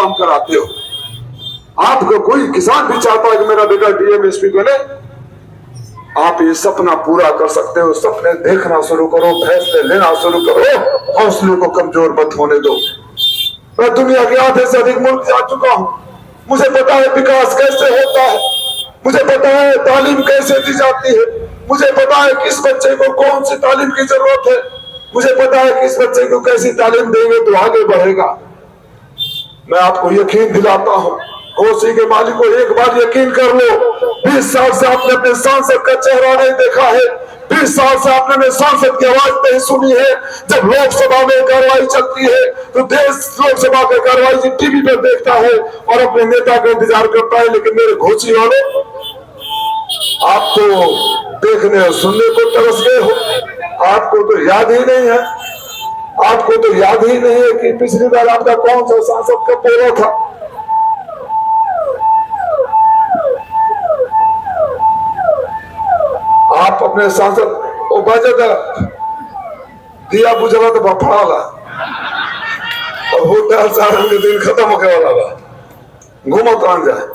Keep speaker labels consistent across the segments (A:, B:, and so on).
A: काम कराते हो। आपको कोई किसान भी चाहता है कि मेरा बेटा डीएम एसपी बने, आप ये सपना पूरा कर सकते हो। सपने देखना शुरू करो, फैसले लेना शुरू करो, हौसले को कमजोर मत होने दो। मैं दुनिया के आधे से अधिक मुल्क जा चुका हूँ, मुझे पता है विकास कैसे होता है, मुझे पता है तालीम कैसे दी जाती है, मुझे पता है किस बच्चे को कौन सी तालीम की जरूरत है, मुझे पता है किस बच्चे को कैसी तालीम देंगे तो आगे बढ़ेगा। मैं आपको यकीन दिलाता हूँ, होशी के मालिक को एक बार यकीन कर लो, 20 साल से आपने अपने सांसद का चेहरा नहीं देखा है, 20 साल से आपने अपने सांसद की आवाज नहीं सुनी है। जब लोकसभा में कार्रवाई चलती है तो देश लोकसभा की कार्रवाई टीवी पर देखता है और अपने नेता का इंतजार करता है। लेकिन मेरे घोषी वाले, आप तो देखने और सुनने को तरस गए हो, आपको तो याद ही नहीं है, आपको तो याद ही नहीं है कि पिछली बार आपका कौन सा सांसद कब बोला था। आप अपने सांसद दिया बुझला तो फड़ाला और होटल सारा दिन खत्म होके वाला बा, घूमत रह जाए।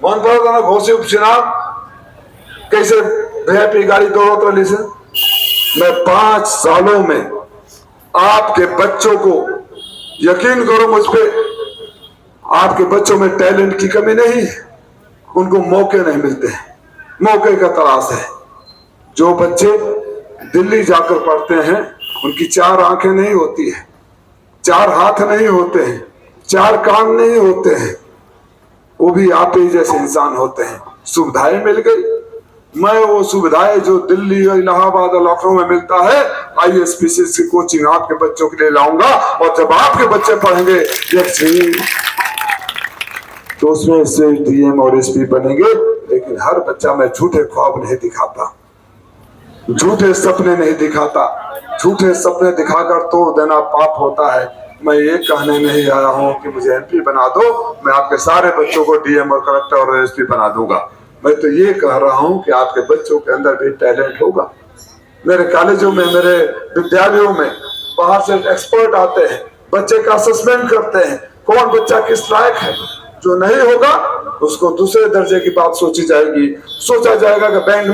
A: मन पड़ा ना घोषी उपचुनाव कैसे वीआईपी गाड़ी दौड़त रही से। मैं 5 सालों में आपके बच्चों को, यकीन करो मुझ पे, आपके बच्चों में टैलेंट की कमी नहीं है, उनको मौके नहीं मिलते, मौके का तलाश है। जो बच्चे दिल्ली जाकर पढ़ते हैं उनकी 4 आंखें नहीं होती है, 4 हाथ नहीं होते हैं, 4 कान नहीं होते हैं, वो भी आप ही जैसे इंसान होते हैं। सुविधाएं मिल गई, मैं वो सुविधाएं जो दिल्ली, इलाहाबाद और लखनऊ में मिलता है, IAS की कोचिंग आपके बच्चों के लिए लाऊंगा। और जब आपके बच्चे पढ़ेंगे तो उसमें से डीएम और एसपी बनेंगे। लेकिन हर बच्चा मैं झूठे ख्वाब नहीं दिखाता, झूठे सपने नहीं दिखाता, झूठे सपने दिखाकर तोड़ देना पाप होता है। मैं ये कहने नहीं आया हूँ कि मुझे MP बना दो, मैं आपके सारे बच्चों को DM और कलेक्टर और SP बना दूंगा। मैं तो ये कह रहा हूँ कि आपके बच्चों के अंदर भी टैलेंट होगा। मेरे कॉलेजों में, मेरे विद्यालयों में बाहर से एक्सपर्ट आते हैं, बच्चे का असेसमेंट करते हैं, कौन बच्चा किस लायक है। जो नहीं होगा उसको दूसरे दर्जे की बात सोची जाएगी, सोचा जाएगा कि बैंक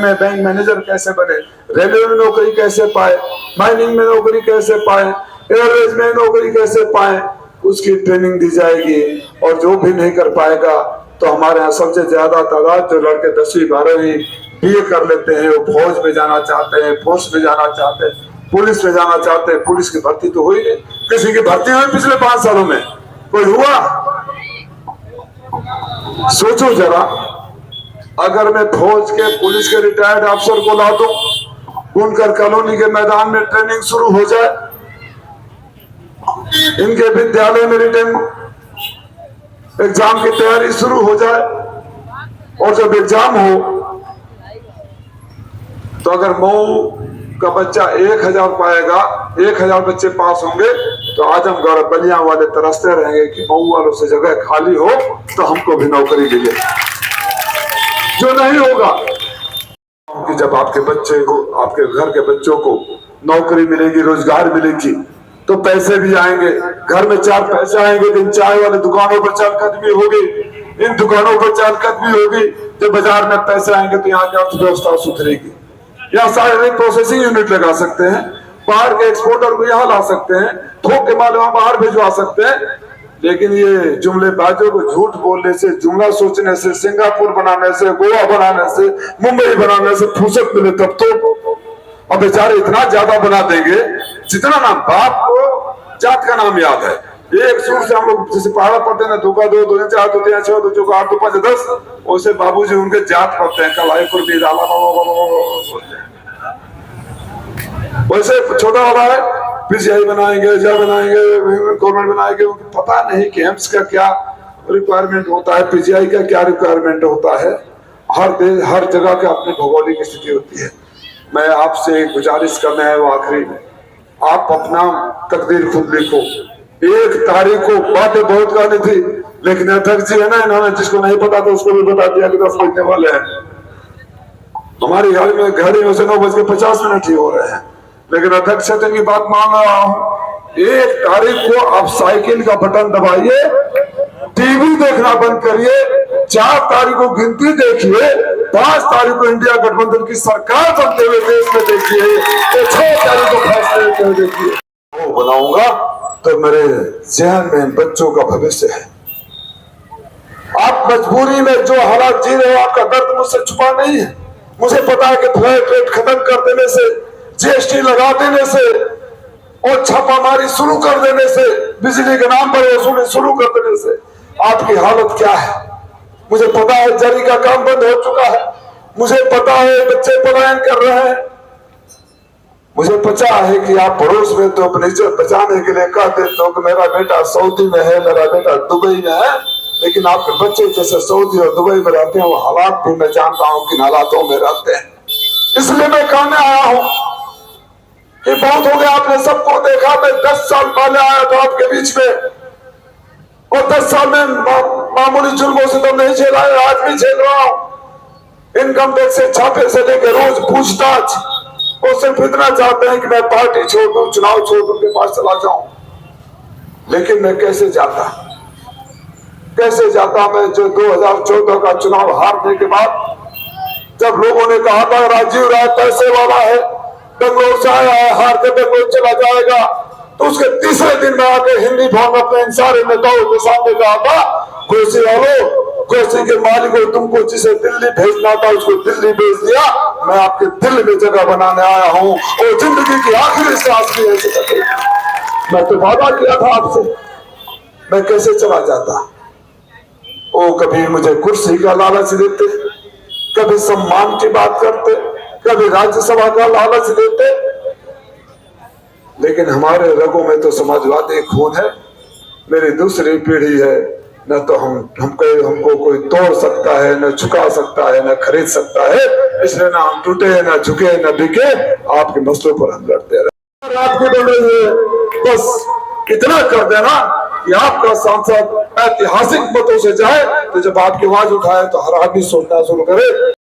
A: मैनेजर कैसे बने, रेलवे में नौकरी कैसे पाए, माइनिंग में नौकरी कैसे पाए, एयरवेज में नौकरी कैसे पाए, उसकी ट्रेनिंग दी जाएगी। और जो भी नहीं कर पाएगा तो हमारे यहाँ सबसे ज्यादा तादाद जो लड़के 10वीं 12वीं BA कर लेते हैं, वो फौज में जाना चाहते हैं, फोर्स में जाना चाहते हैं, पुलिस में जाना चाहते हैं। पुलिस की भर्ती तो हुई नहीं, किसी की भर्ती हुई पिछले 5 सालों में? कोई हुआ? सोचो जरा, अगर मैं फौज के, पुलिस के रिटायर्ड अफसर को ला दूं, बुनकर कॉलोनी के मैदान में ट्रेनिंग शुरू हो जाए, इनके विद्यालय में रिटर्न एग्जाम की तैयारी शुरू हो जाए, और जब एग्जाम हो तो अगर मऊ का बच्चा 1000 पाएगा, 1000 बच्चे पास होंगे, तो आजमगढ़ बलिया वाले तरसते रहेंगे कि मऊ वालों से जगह खाली हो तो हमको भी नौकरी मिले। जो नहीं होगा कि जब आपके बच्चे को, आपके घर के बच्चों को नौकरी मिलेगी, रोजगार मिलेगी, तो पैसे भी आएंगे, घर में 4 पैसे आएंगे, तो इन चाय वाले दुकानों पर चहलकदमी होगी, इन दुकानों पर चहलकदमी होगी। जब बाजार में पैसे आएंगे तो यहाँ की अर्थव्यवस्था सुधरेगी। यहाँ सारे प्रोसेसिंग यूनिट लगा सकते हैं, बाहर के एक्सपोर्टर को यहाँ ला सकते हैं, थोक के माल वहां बाहर भिजवा सकते हैं। लेकिन ये जुमलेबाजों को झूठ बोलने से, जुमला सोचने से, सिंगापुर बनाने से, गोवा बनाने से, मुंबई बनाने से फुर्सत मिले तब तो। और बेचारे इतना ज्यादा बना देंगे जितना नाम बाप को जात का नाम याद है। एक सूर से हम लोग जैसे पहाड़ा पढ़ते हैं ना, 2 का 2, 2 का 4, 2 का 6, 2 का 8, 2 का 10, वैसे बाबूजी उनके जात पढ़ते हैं, कलाईपुर भी डाला वैसे छोटा हो रहा है, PCI बनाएंगे, गवर्नमेंट बनाएंगे। उनको पता नहीं कि एम्स का क्या रिक्वायरमेंट होता है, PCI का क्या रिक्वायरमेंट होता है। हर जगह का अपनी भौगोलिक स्थिति होती है। मैं आपसे गुजारिश करना है वो आखिरी में, आप अपना तकदीर खुद लिखो। 1 तारीख को बातें बहुत कहनी थी, लेकिन अध्यक्ष जी है ना, इन्होंने जिसको नहीं पता था उसको भी बता दिया कि 10 बजने वाले हैं। हमारी घड़ी में से 9:50 ही हो रहे हैं, लेकिन अध्यक्ष से की बात मान रहा हूं। 1 तारीख को आप साइकिल का बटन दबाइए टीवी देखना बंद करिए, 4 तारीख को गिनती देखिए, 5 तारीख को इंडिया गठबंधन की सरकार बनते हुए देश में देखिए, तो 6 तारीख को फैसले लेते हुए देखिए। वो बनाऊंगा तो मेरे जहन में बच्चों का भविष्य है। आप मजबूरी में जो हालात जी रहे हो, आपका दर्द मुझसे छुपा नहीं है। मुझे पता है कि फ्लैट रेट खत्म कर देने से, जीएसटी लगा देने से और छापामारी शुरू कर देने से, बिजली के नाम पर वसूली शुरू कर देने से आपकी हालत क्या है। मुझे पता है जरी का काम बंद हो चुका है, मुझे पता है बच्चे पलायन कर रहे हैं, मुझे पता है कि आप पड़ोस में तो अपनी इज्जत बचाने के लिए कहते हो कि मेरा बेटा सऊदी में है, मेरा बेटा दुबई में है, लेकिन आपके बच्चे जैसे सऊदी और दुबई में रहते हैं, वो हालात भी मैं जानता हूं किन हालातों में रहते हैं। इसलिए मैं कहने आया हूं कि बहुत हो गया, आपने सबको देखा। मैं 10 साल पहले आया था आपके बीच में, और 10 साल में मामूली जुल्मों से तो नहीं झेला है, आज भी झेल रहा हूं। इनकम टैक्स से छापे से लेकर रोज पूछताछ, वो सिर्फ इतना चाहते हैं कि मैं पार्टी छोड़ दूं, चुनाव छोड़ दूं, उनके पास चला जाऊं। लेकिन मैं कैसे जाता मैं, जो 2014 का चुनाव हारने के बाद जब लोगों ने कहा था राजीव राय पैसे वाला है, बेंगलोर से आया है, हार के बेंगलोर चला जाएगा, तो उसके तीसरे दिन में आकर हिंदी भवन अपने इन सारे नेताओं के सामने कहा था, कोसी वालों, कोसी के मालिक को तुमको जिसे दिल्ली भेजना था उसको दिल्ली भेज दिया, मैं आपके दिल में जगह बनाने आया हूं, और जिंदगी की आखिरी सांस भी ऐसे कटे। मैं तो वादा किया था आपसे, मैं कैसे चला जाता। वो कभी मुझे कुर्सी का लालच देते, कभी सम्मान की बात करते, कभी राज्यसभा का लालच देते, लेकिन हमारे रगों में तो समाजवादी खून है। मेरी दूसरी पीढ़ी है, न तो हमको कोई तोड़ सकता है, न झुका सकता है, न खरीद सकता है। इसलिए ना हम टूटे, न झुके, न बिके, आपके मसलों पर हम लड़ते रहे। आपकी बन रही है, बस इतना कर देना कि आपका सांसद ऐतिहासिक मतों से जाए, तो जब आपकी आवाज उठाए तो हर आदमी सोचना शुरू करे